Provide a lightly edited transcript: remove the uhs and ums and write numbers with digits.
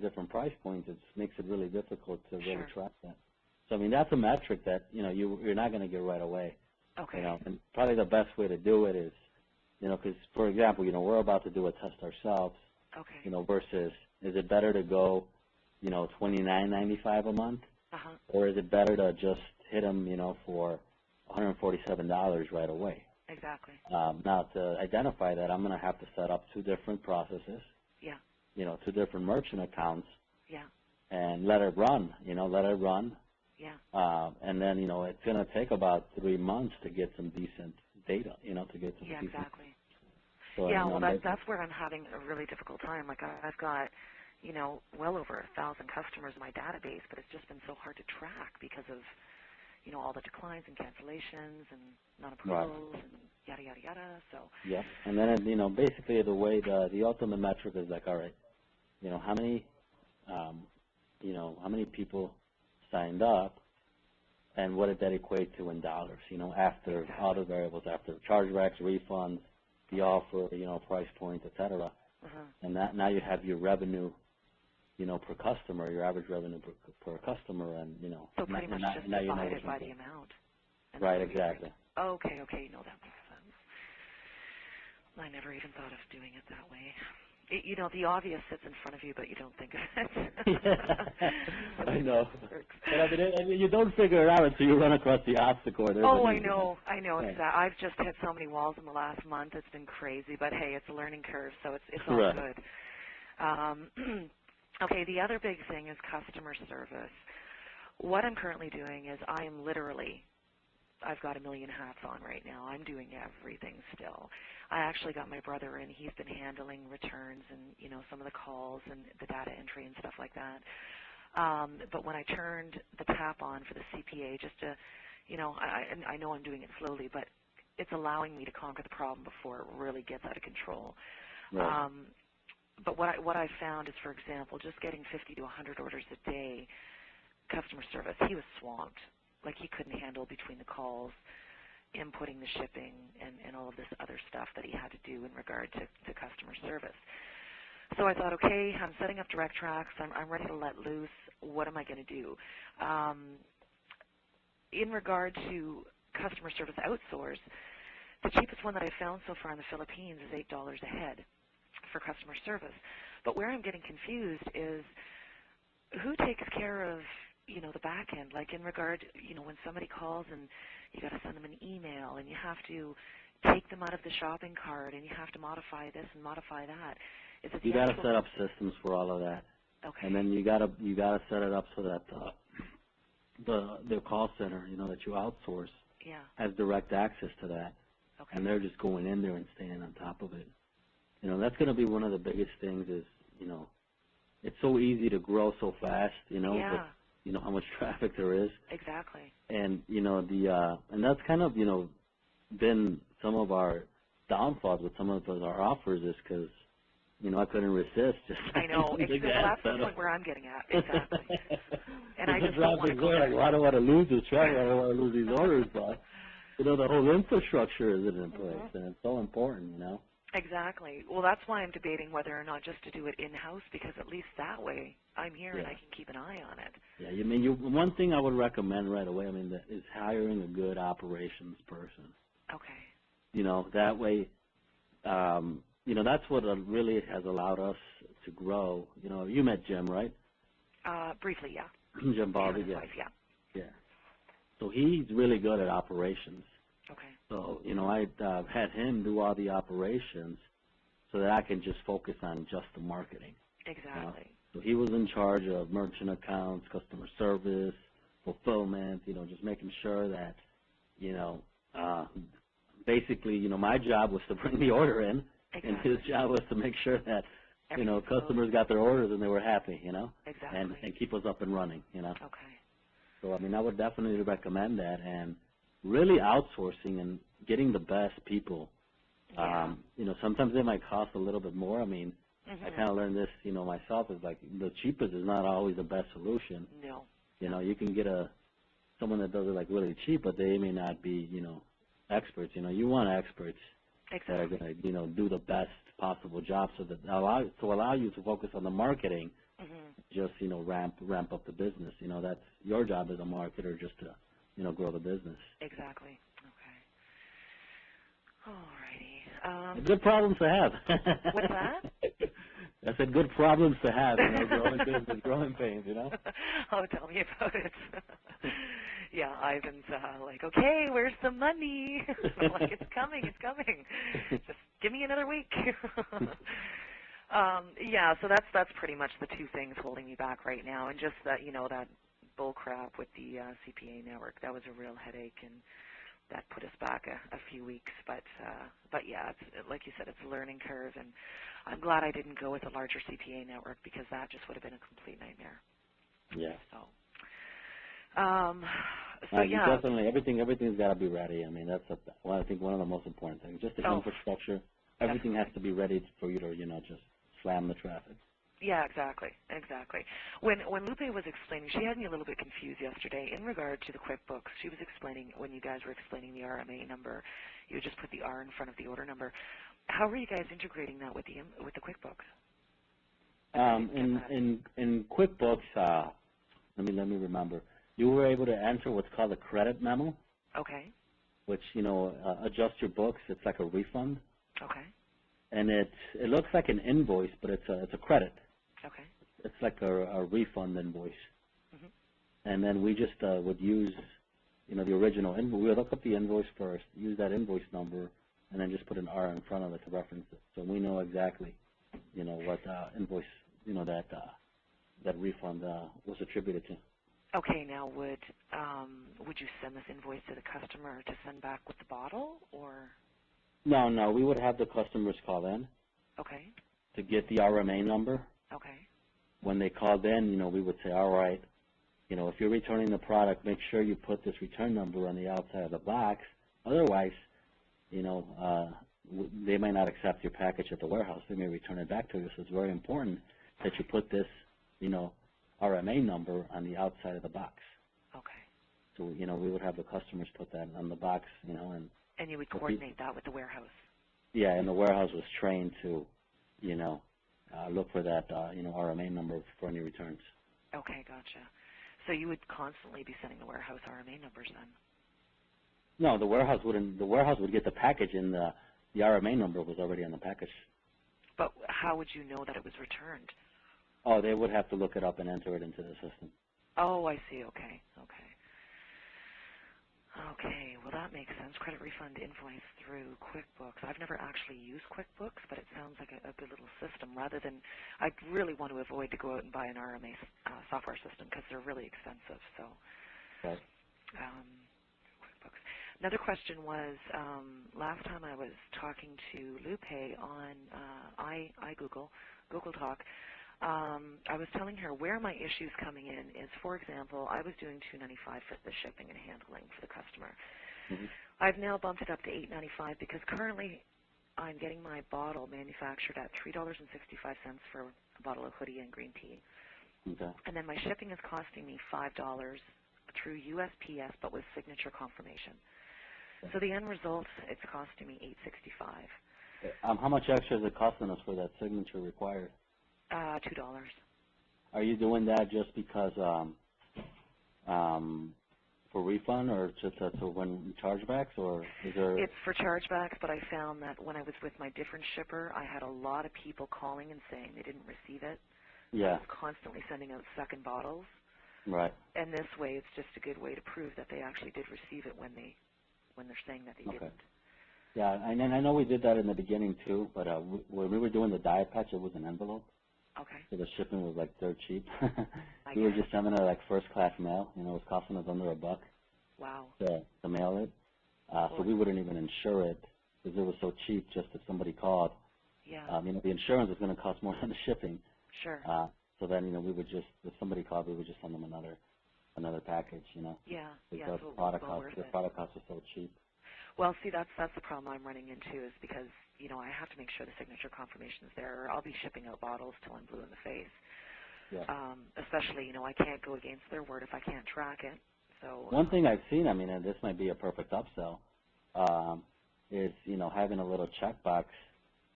different price points, it makes it really difficult to really Sure. track that. So I mean, that's a metric that you're not going to get right away. Okay. And probably the best way to do it is, because for example, we're about to do a test ourselves. Okay. Versus is it better to go, $29.95 a month, or is it better to just hit them, for $147 right away? Exactly. Now to identify that, I'm going to have to set up two different processes. Yeah. Two different merchant accounts. Yeah. And let it run. Yeah. And then it's going to take about 3 months to get some decent data. To get some. Yeah. Decent. Exactly. So, yeah. Well, that's where I'm having a really difficult time. Like I've got, well over 1,000 customers in my database, but it's just been so hard to track because of all the declines and cancellations and non-approvals and yada, yada, yada. So. Yeah. And then, basically the way the ultimate metric is like, all right, how many, how many people signed up and what did that equate to in dollars, after all the variables, after chargebacks, refunds, the offer, price point, et cetera. And now you have your revenue, per customer, your average revenue per customer, and So pretty much just divided by the amount. Right, exactly. Okay, that makes sense. I never even thought of doing it that way. The obvious sits in front of you, but you don't think of it. I know. But I mean, you don't figure it out until you run across the obstacle. I know. Exactly. I've just hit so many walls in the last month. It's been crazy, but hey, it's a learning curve, so it's all right. good. Okay, the other big thing is customer service. What I'm currently doing is I've got a million hats on right now. I'm doing everything still. I actually got my brother in. He's been handling returns and, some of the calls and the data entry and stuff like that. But when I turned the tap on for the CPA, just to, I know I'm doing it slowly, but it's allowing me to conquer the problem before it really gets out of control. Right. But what I found is, for example, just getting 50 to 100 orders a day, customer service, he was swamped. Like he couldn't handle between the calls, inputting the shipping, and all of this other stuff that he had to do in regard to customer service. So I thought, okay, I'm setting up direct tracks. I'm ready to let loose. What am I going to do? In regard to customer service outsource, the cheapest one that I've found so far in the Philippines is $8 a head for customer service. But where I'm getting confused is who takes care of, the back end, like in regard, when somebody calls and you got to send them an email and you have to take them out of the shopping cart and you have to modify this and modify that. Is it you got to set up systems for all of that. Okay. And then you got to set it up so that the call center, that you outsource, has direct access to that. Okay. And they're just going in there and staying on top of it. That's going to be one of the biggest things is, it's so easy to grow so fast, Yeah. With, how much traffic there is. Exactly. And, and that's kind of, been some of our downfalls with some of our offers is because, I couldn't resist. I know. That's the point where I'm getting at. Exactly. And I just don't want to go there. I don't want to lose this traffic. I don't want to lose these orders. But, the whole infrastructure isn't in place, and it's so important, Exactly. Well, that's why I'm debating whether or not just to do it in-house, because at least that way I'm here and I can keep an eye on it. Yeah, one thing I would recommend right away, is hiring a good operations person. Okay. That way, that's what really has allowed us to grow. You met Jim, right? Briefly, yeah. Jim Baldy, yeah. Yeah. So he's really good at operations. Okay. So, I had him do all the operations so that I can just focus on just the marketing. Exactly. So he was in charge of merchant accounts, customer service, fulfillment, just making sure that, basically, my job was to bring the order in, and his job was to make sure that, customers got their orders and they were happy, Exactly. and keep us up and running, Okay. So, I would definitely recommend that, and really outsourcing and getting the best people. Yeah. Sometimes it might cost a little bit more. I kind of learned this, myself, is like the cheapest is not always the best solution. No. You can get someone that does it like really cheap, but they may not be, experts. You want experts that are going to, do the best possible job so that allow you to focus on the marketing just, ramp up the business. That's your job as a marketer, just to, grow the business. Exactly. Okay. Alrighty. Good problems to have. What's that? I said good problems to have, growing business, growing pains, Oh, tell me about it. Yeah, Ivan's like, okay, where's the money? I'm like, it's coming. Just give me another week. Yeah, so that's pretty much the two things holding me back right now, and just that, that bull crap with the CPA network. That was a real headache, and that put us back a few weeks. But yeah, it's, like you said, it's a learning curve, and I'm glad I didn't go with a larger CPA network, because that just would have been a complete nightmare. Yeah. So yeah. Definitely, everything's got to be ready. I mean, that's I think one of the most important things. Just the infrastructure, everything has to be ready for you to, just slam the traffic. Yeah, exactly. When Lupe was explaining, she had me a little bit confused yesterday in regard to the QuickBooks. She was explaining, when you guys were explaining the RMA number, you would just put the R in front of the order number. How were you guys integrating that with the QuickBooks? In QuickBooks, let me remember. You were able to enter what's called a credit memo. Okay. Which, adjusts your books. It's like a refund. Okay. And it looks like an invoice, but it's a credit. Okay. It's like a refund invoice. Mm-hmm. And then we just would use, the original invoice. We would look up the invoice first, use that invoice number, and then just put an R in front of it to reference it. So we know exactly, what invoice, that refund was attributed to. Okay. Now, would you send this invoice to the customer to send back with the bottle, or? No. We would have the customers call in. Okay. To get the RMA number. Okay. When they called in, we would say, all right, if you're returning the product, make sure you put this return number on the outside of the box. Otherwise, they may not accept your package at the warehouse. They may return it back to you. So it's very important that you put this, RMA number on the outside of the box. Okay. So, we would have the customers put that on the box, And you would coordinate that with the warehouse. Yeah, and the warehouse was trained to, look for that, RMA number for any returns. Okay, gotcha. So you would constantly be sending the warehouse RMA numbers then? No, the warehouse wouldn't. The warehouse would get the package, and the RMA number was already on the package. But how would you know that it was returned? Oh, they would have to look it up and enter it into the system. Oh, I see. Okay. Okay, well that makes sense. Credit refund invoice through QuickBooks. I've never actually used QuickBooks, but it sounds like a good little system. Rather than, I really want to avoid to go out and buy an RMA software system because they're really expensive. So, right. QuickBooks. Another question was, last time I was talking to Lupe on Google Talk. I was telling her where my issue's coming in is, for example, I was doing $2.95 for the shipping and handling for the customer. Mm-hmm. I've now bumped it up to $8.95 because currently I'm getting my bottle manufactured at $3.65 for a bottle of hoodie and green tea. Okay. And then my shipping is costing me $5 through USPS, but with signature confirmation. Okay. So the end result, it's costing me $8.65. How much extra is it costing us for that signature required? $2. Are you doing that just because for refund, or just to win chargebacks, or is there? It's for chargebacks, but I found that when I was with my different shipper, I had a lot of people calling and saying they didn't receive it. Yeah. I was constantly sending out second bottles. Right. And this way, it's just a good way to prove that they actually did receive it when they're saying that they didn't. Yeah, and I know we did that in the beginning too, but when we were doing the diet patch, it was an envelope. Okay. So the shipping was like dirt cheap. We were just sending it like first class mail. It was costing us under $1. Wow. To mail it. So we wouldn't even insure it because it was so cheap. Just if somebody called. Yeah. The insurance was going to cost more than the shipping. Sure. So then, we would just, if somebody called, we would just send them another package. Yeah. Because the product cost was so cheap. Well, see, that's the problem I'm running into is because, I have to make sure the signature confirmation is there, or I'll be shipping out bottles till I'm blue in the face. Yeah. Especially, I can't go against their word if I can't track it. So one thing I've seen, and this might be a perfect upsell, is, having a little checkbox